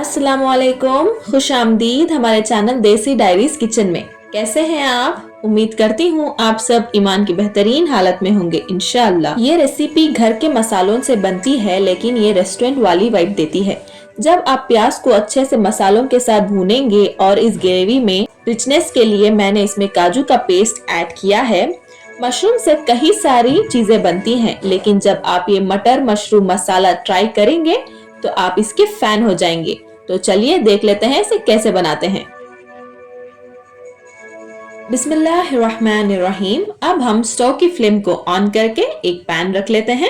अस्सलामुअलैकुम, खुश आमदीद हमारे चैनल देसी डायरीज किचन में। कैसे हैं आप? उम्मीद करती हूँ आप सब ईमान की बेहतरीन हालत में होंगे इंशाअल्लाह। ये रेसिपी घर के मसालों से बनती है, लेकिन ये रेस्टोरेंट वाली वाइब देती है। जब आप प्याज को अच्छे से मसालों के साथ भूनेंगे और इस ग्रेवी में रिचनेस के लिए मैंने इसमें काजू का पेस्ट ऐड किया है। मशरूम से कई सारी चीजें बनती हैं, लेकिन जब आप ये मटर मशरूम मसाला ट्राई करेंगे तो आप इसके फैन हो जाएंगे। तो चलिए देख लेते हैं इसे कैसे बनाते हैं। बिस्मिल्लाहिर्रहमानिर्रहीम। अब हम स्टोव की फ्लेम को ऑन करके एक पैन रख लेते हैं।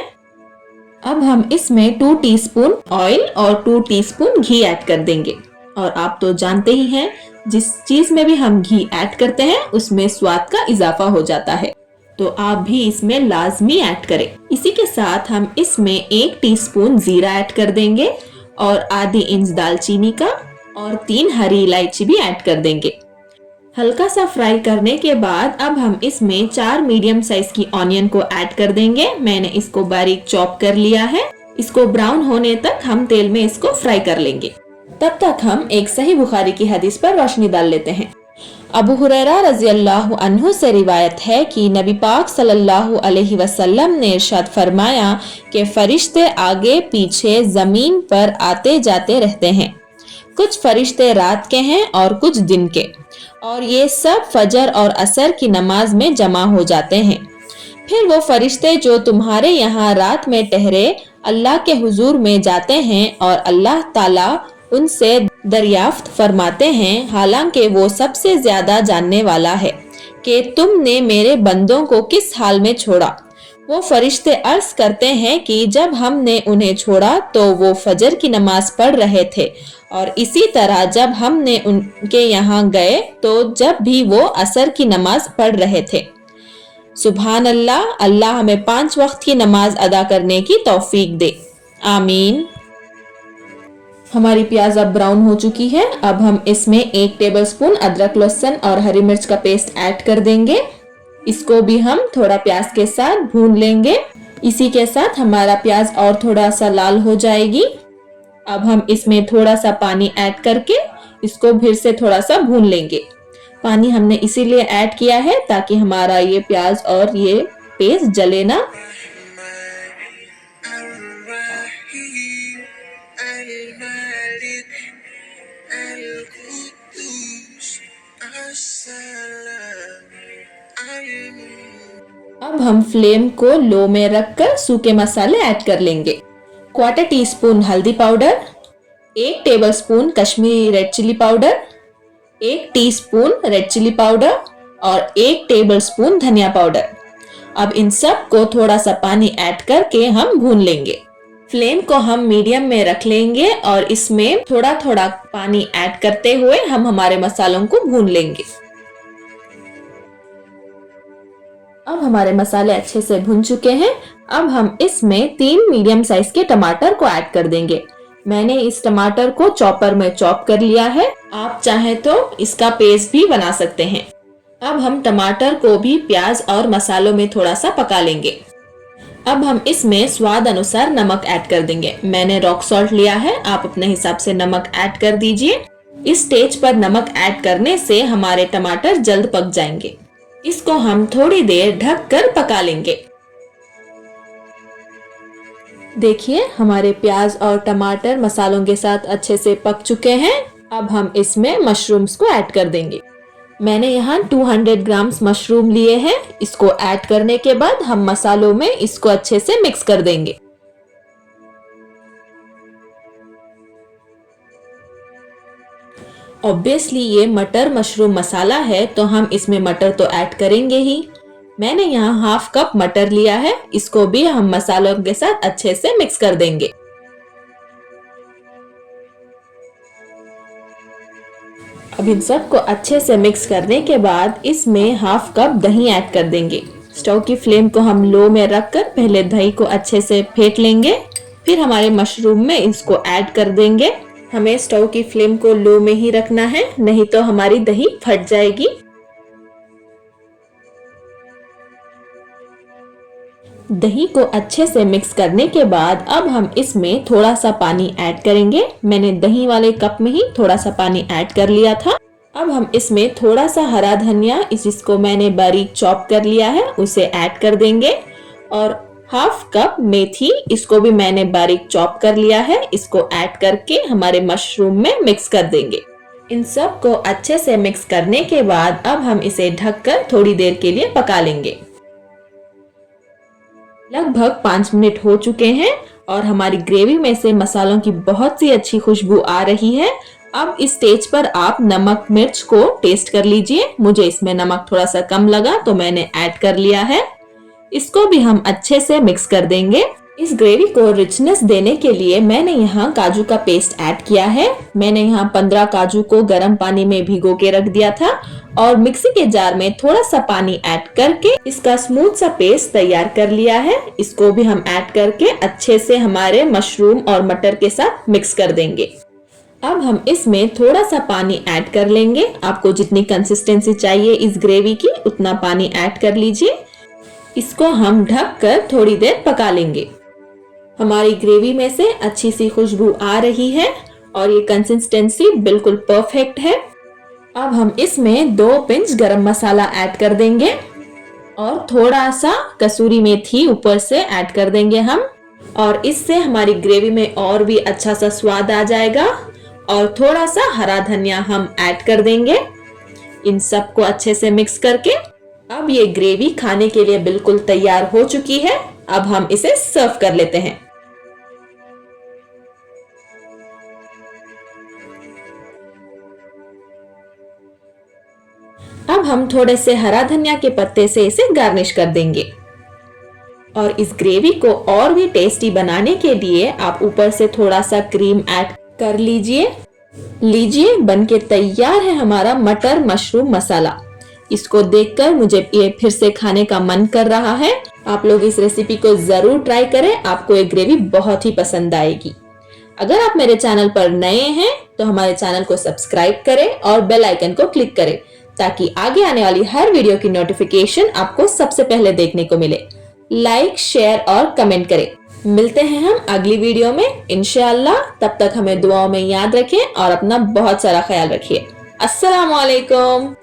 अब हम इसमें 2 टीस्पून ऑयल और 2 टीस्पून घी ऐड कर देंगे। और आप तो जानते ही हैं, जिस चीज में भी हम घी ऐड करते हैं उसमें स्वाद का इजाफा हो जाता है, तो आप भी इसमें लाजमी ऐड करें। इसी के साथ हम इसमें 1 टीस्पून जीरा ऐड कर देंगे और आधी इंच दालचीनी का और 3 हरी इलायची भी ऐड कर देंगे। हल्का सा फ्राई करने के बाद अब हम इसमें 4 मीडियम साइज की ऑनियन को ऐड कर देंगे। मैंने इसको बारीक चॉप कर लिया है। इसको ब्राउन होने तक हम तेल में इसको फ्राई कर लेंगे। तब तक हम एक सही बुखारी की हदीस पर रोशनी डाल लेते हैं। अबू हुरैरा रज़ी अल्लाहु अन्हु से रिवायत है कि नबी पाक सल्लल्लाहु अलैहि वसल्लम ने इरशाद फरमाया कि फरिश्ते आगे पीछे जमीन पर आते जाते रहते हैं। कुछ फरिश्ते रात के हैं और कुछ दिन के, और ये सब फजर और असर की नमाज में जमा हो जाते हैं। फिर वो फरिश्ते जो तुम्हारे यहाँ रात में ठहरे अल्लाह के हुजूर में जाते हैं और अल्लाह ताला उनसे दरियाफ्त फरमाते हैं, हालांकि वो सबसे ज्यादा जानने वाला है, कि तुमने मेरे बंदों को किस हाल में छोड़ा। वो फरिश्ते अर्ज करते हैं कि जब हमने उन्हें छोड़ा तो वो फजर की नमाज पढ़ रहे थे, और इसी तरह जब हमने उनके यहाँ गए तो जब भी वो असर की नमाज पढ़ रहे थे। सुभान अल्लाह, अल्लाह हमें 5 वक्त की नमाज अदा करने की तौफीक दे, आमीन। हमारी प्याज अब ब्राउन हो चुकी है। अब हम इसमें 1 टेबलस्पून अदरक लहसुन और हरी मिर्च का पेस्ट ऐड कर देंगे। इसको भी हम थोड़ा प्याज के साथ भून लेंगे। इसी के साथ हमारा प्याज और थोड़ा सा लाल हो जाएगी। अब हम इसमें थोड़ा सा पानी ऐड करके इसको फिर से थोड़ा सा भून लेंगे। पानी हमने इसीलिए ऐड किया है ताकि हमारा ये प्याज और ये पेस्ट जले ना। अब हम फ्लेम को लो में रखकर सूखे मसाले ऐड कर लेंगे। 1/4 टीस्पून हल्दी powder, 1 tablespoon Kashmiri red chilli powder, 1 teaspoon red chilli powder और 1 टेबलस्पून धनिया पाउडर। अब इन सब को थोड़ा सा पानी ऐड करके हम भून लेंगे। फ्लेम को हम मीडियम में रख लेंगे और इसमें थोड़ा थोड़ा पानी ऐड करते हुए हम हमारे मसालों को भून लेंगे। अब हमारे मसाले अच्छे से भुन चुके हैं। अब हम इसमें 3 मीडियम साइज के टमाटर को ऐड कर देंगे। मैंने इस टमाटर को चॉपर में चॉप कर लिया है। आप चाहें तो इसका पेस्ट भी बना सकते हैं। अब हम टमाटर को भी प्याज और मसालों में थोड़ा सा पका लेंगे। अब हम इसमें स्वाद अनुसार नमक ऐड कर देंगे। मैंने रॉक सॉल्ट लिया है, आप अपने हिसाब से नमक ऐड कर दीजिए। इस स्टेज पर नमक ऐड करने से हमारे टमाटर जल्द पक जाएंगे। इसको हम थोड़ी देर ढक कर पका लेंगे। देखिए हमारे प्याज और टमाटर मसालों के साथ अच्छे से पक चुके हैं। अब हम इसमें मशरूम्स को ऐड कर देंगे। मैंने यहाँ 200 ग्राम्स मशरूम लिए हैं। इसको ऐड करने के बाद हम मसालों में इसको अच्छे से मिक्स कर देंगे। ऑब्वियसली ये मटर मशरूम मसाला है तो हम इसमें मटर तो ऐड करेंगे ही। मैंने यहाँ 1/2 कप मटर लिया है। इसको भी हम मसालों के साथ अच्छे से मिक्स कर देंगे। अब इन सब को अच्छे से मिक्स करने के बाद इसमें 1/2 कप दही ऐड कर देंगे। स्टोव की फ्लेम को हम लो में रखकर पहले दही को अच्छे से फेंट लेंगे, फिर हमारे मशरूम में इसको ऐड कर देंगे। हमें स्टोव की फ्लेम को लो में ही रखना है, नहीं तो हमारी दही फट जाएगी। दही को अच्छे से मिक्स करने के बाद अब हम इसमें थोड़ा सा पानी ऐड करेंगे। मैंने दही वाले कप में ही थोड़ा सा पानी ऐड कर लिया था। अब हम इसमें थोड़ा सा हरा धनिया, जिसको मैंने बारीक चॉप कर लिया है, उसे ऐड कर देंगे। और हाफ कप मेथी, इसको भी मैंने बारीक चॉप कर लिया है, इसको ऐड करके हमारे मशरूम में मिक्स कर देंगे। इन सब को अच्छे से मिक्स करने के बाद अब हम इसे ढककर थोड़ी देर के लिए पका लेंगे। लगभग 5 मिनट हो चुके हैं और हमारी ग्रेवी में से मसालों की बहुत सी अच्छी खुशबू आ रही है। अब इस स्टेज पर आप नमक मिर्च को टेस्ट कर लीजिए। मुझे इसमें नमक थोड़ा सा कम लगा तो मैंने ऐड कर लिया है। इसको भी हम अच्छे से मिक्स कर देंगे। इस ग्रेवी को रिचनेस देने के लिए मैंने यहाँ काजू का पेस्ट ऐड किया है। मैंने यहाँ 15 काजू को गर्म पानी में भिगो के रख दिया था और मिक्सी के जार में थोड़ा सा पानी ऐड करके इसका स्मूथ सा पेस्ट तैयार कर लिया है। इसको भी हम ऐड करके अच्छे से हमारे मशरूम और मटर के साथ मिक्स कर देंगे। अब हम इसमें थोड़ा सा पानी ऐड कर लेंगे। आपको जितनी कंसिस्टेंसी चाहिए इस ग्रेवी की उतना पानी ऐड कर लीजिए। इसको हम ढक कर थोड़ी देर पका लेंगे। हमारी ग्रेवी में से अच्छी सी खुशबू आ रही है और ये कंसिस्टेंसी बिल्कुल परफेक्ट है। अब हम इसमें 2 पिंच गरम मसाला ऐड कर देंगे और थोड़ा सा कसूरी मेथी ऊपर से ऐड कर देंगे हम, और इससे हमारी ग्रेवी में और भी अच्छा सा स्वाद आ जाएगा। और थोड़ा सा हरा धनिया हम ऐड कर देंगे। इन सब को अच्छे से मिक्स करके अब ये ग्रेवी खाने के लिए बिल्कुल तैयार हो चुकी है। अब हम इसे सर्व कर लेते हैं। अब हम थोड़े से हरा धनिया के पत्ते से इसे गार्निश कर देंगे। और इस ग्रेवी को और भी टेस्टी बनाने के लिए आप ऊपर से थोड़ा सा क्रीम ऐड कर लीजिए बनके तैयार है हमारा मटर मशरूम मसाला। इसको देखकर मुझे ये फिर से खाने का मन कर रहा है। आप लोग इस रेसिपी को जरूर ट्राई करें, आपको ये ग्रेवी बहुत ही पसंद आएगी। अगर आप मेरे चैनल पर नए हैं तो हमारे चैनल को सब्सक्राइब करें और बेल आइकन को क्लिक करें ताकि आगे आने वाली हर वीडियो की नोटिफिकेशन आपको सबसे पहले देखने को मिले। लाइक, शेयर और कमेंट करें। मिलते हैं हम अगली वीडियो में इंशाअल्लाह। तब तक हमें दुआओं में याद रखें और अपना बहुत सारा ख्याल रखिए। अस्सलाम वालेकुम।